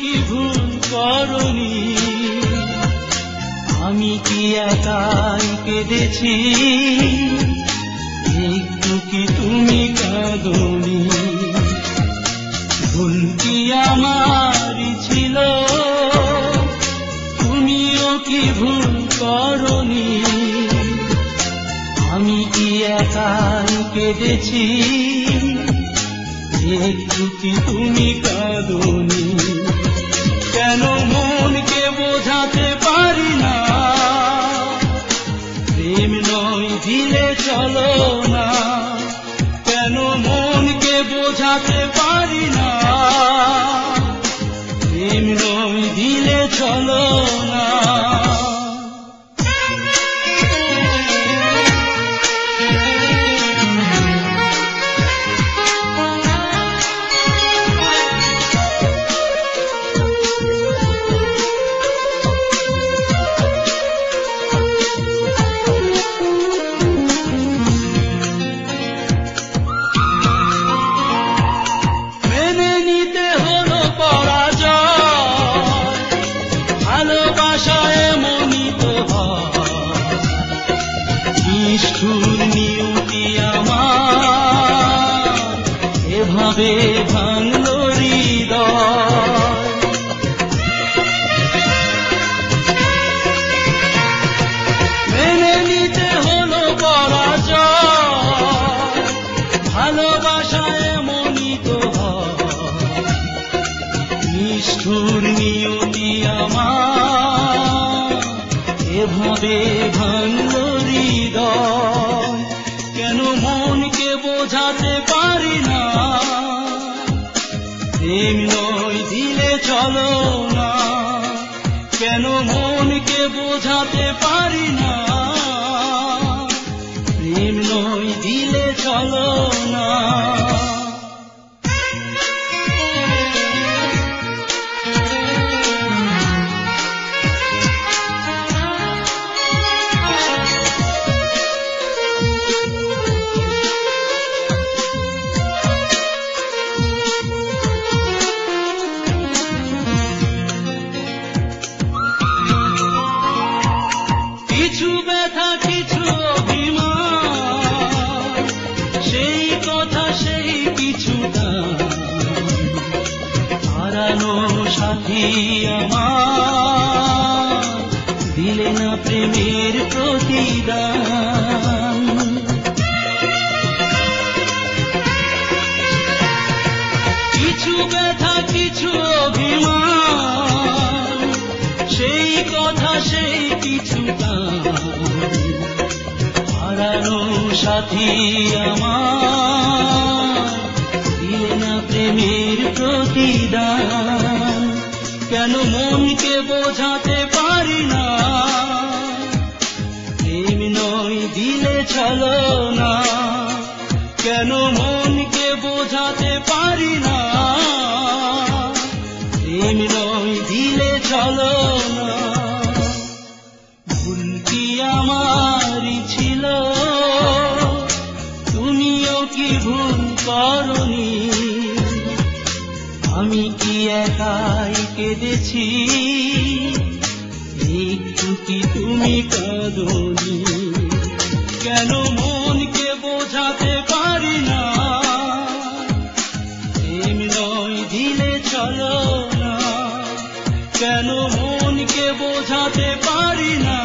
কি ভুল করনি, আমি কি একাই কেঁদেছি, একটু কি তুমি কাঁদনি? ভুল কি আমারই ছিল, তুমিও কি ভুল করনি? আমি কি একাই কেঁদেছি, একটু কি তুমি কাঁদনি? কেন মনকে বোঝাতে পারি না, প্রেম নয় দিলে চলো না। কেন মনকে বোঝাতে পারি না, প্রেম নয় দিলে চলো না। নিষ্ঠুর নিয়তি আমার এভাবে ভাঙলো হৃদয়। মেনে নিতে হলো পরাজয়, ভালোবাসায় এমনই তো হয়। নিষ্ঠুর নিয়তি আমার এভাবে ভাঙলো হৃদয়। কেন মনকে বোঝাতে পারি না, প্রেম নয় দিলে চলো না। কেন মনকে বোঝাতে পারি না, প্রেম নয় দিলে চলো না। কিছু ব্যথা কিছু অভিমান, সেই কথা সেই কিছু হারানো সাথী আমার দিলে না প্রেমের প্রতিদান। কিছু ব্যথা কিছু অভিমান, সেই কথা সেই কিছু হারানো সাথী আমার দিলে না প্রেমের প্রতিদান। কেন মনকে বোঝাতে পারি না, প্রেম নয় দিলে চলো না। কেন মনকে বোঝাতে পারি না, প্রেম নয় দিলে চলো না। ভুল কি আমারই ছিল, তুমিও কি ভুল করনি? আমি কি একাই কেঁদেছি, একটু কি তুমি কাঁদনি? কেন মনকে বোঝাতে পারি না, প্রেম নয় দিলে চলো না। কেন মনকে বোঝাতে পারি না,